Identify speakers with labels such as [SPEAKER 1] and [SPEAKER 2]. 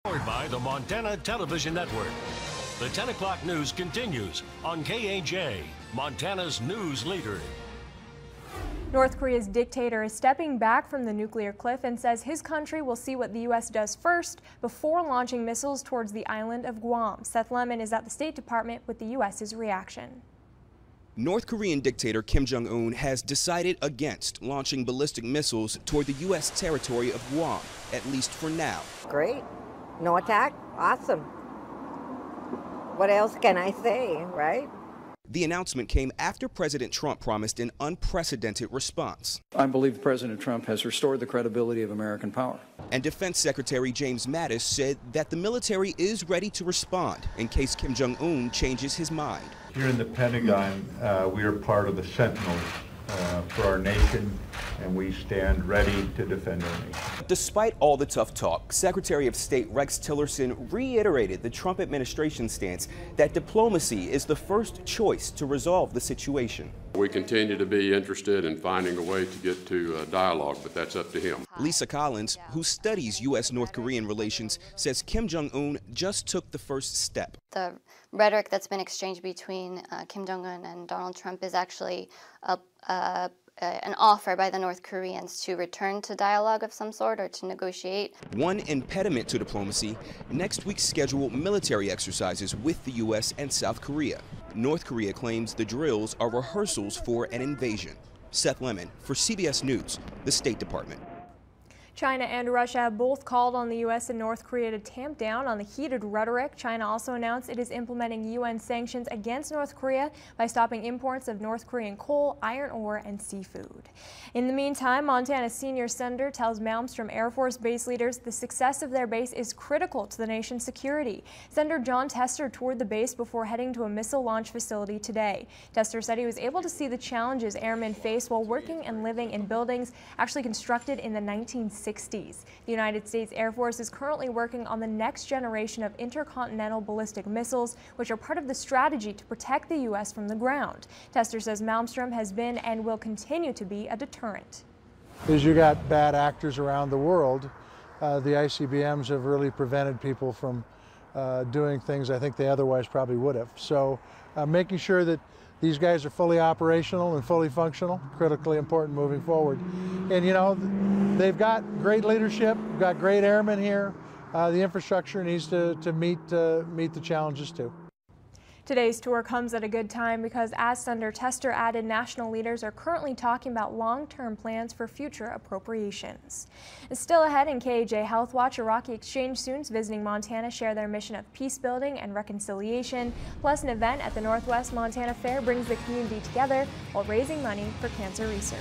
[SPEAKER 1] Powered by the Montana Television Network. The 10 o'clock news continues on KAJ, Montana's news leader.
[SPEAKER 2] North Korea's dictator is stepping back from the nuclear cliff and says his country will see what the U.S. does first before launching missiles towards the island of Guam. Seth Lemon is at the State Department with the U.S.'s reaction.
[SPEAKER 3] North Korean dictator Kim Jong-un has decided against launching ballistic missiles toward the U.S. territory of Guam, at least for now.
[SPEAKER 4] Great. No attack? Awesome. What else can I say, right?
[SPEAKER 3] The announcement came after President Trump promised an unprecedented response.
[SPEAKER 5] I believe President Trump has restored the credibility of American power.
[SPEAKER 3] And Defense Secretary James Mattis said that the military is ready to respond in case Kim Jong-un changes his mind.
[SPEAKER 6] Here in the Pentagon, we are part of the Sentinels for our nation, and we stand ready to defend our nation.
[SPEAKER 3] Despite all the tough talk, Secretary of State Rex Tillerson reiterated the Trump administration stance that diplomacy is the first choice to resolve the situation.
[SPEAKER 7] We continue to be interested in finding a way to get to dialogue, but that's up to him.
[SPEAKER 3] Lisa Collins, who studies U.S.-North Korean relations, says Kim Jong-un just took the first step.
[SPEAKER 8] The rhetoric that's been exchanged between Kim Jong-un and Donald Trump is actually an offer by the North Koreans to return to dialogue of some sort or to negotiate.
[SPEAKER 3] One impediment to diplomacy, next week's scheduled military exercises with the U.S. and South Korea. North Korea claims the drills are rehearsals for an invasion. Seth Lemon for CBS News, the State Department.
[SPEAKER 2] China and Russia have both called on the U.S. and North Korea to tamp down on the heated rhetoric. China also announced it is implementing UN sanctions against North Korea by stopping imports of North Korean coal, iron ore, and seafood. In the meantime, Montana's senior senator tells Malmstrom Air Force Base leaders the success of their base is critical to the nation's security. Senator Jon Tester toured the base before heading to a missile launch facility today. Tester said he was able to see the challenges airmen face while working and living in buildings actually constructed in the 1960s. The United States Air Force is currently working on the next generation of intercontinental ballistic missiles, which are part of the strategy to protect the U.S. from the ground. Tester says Malmstrom has been and will continue to be a deterrent.
[SPEAKER 9] As you got bad actors around the world, the ICBMs have really prevented people from doing things I think they otherwise probably would have. So making sure that these guys are fully operational and fully functional, critically important moving forward. And you know, they've got great leadership, got great airmen here. The infrastructure needs to meet the challenges too.
[SPEAKER 2] Today's tour comes at a good time because, as Senator Tester added, national leaders are currently talking about long-term plans for future appropriations. Still ahead in KAJ Health Watch, Iraqi exchange students visiting Montana share their mission of peace building and reconciliation. Plus, an event at the Northwest Montana Fair brings the community together while raising money for cancer research.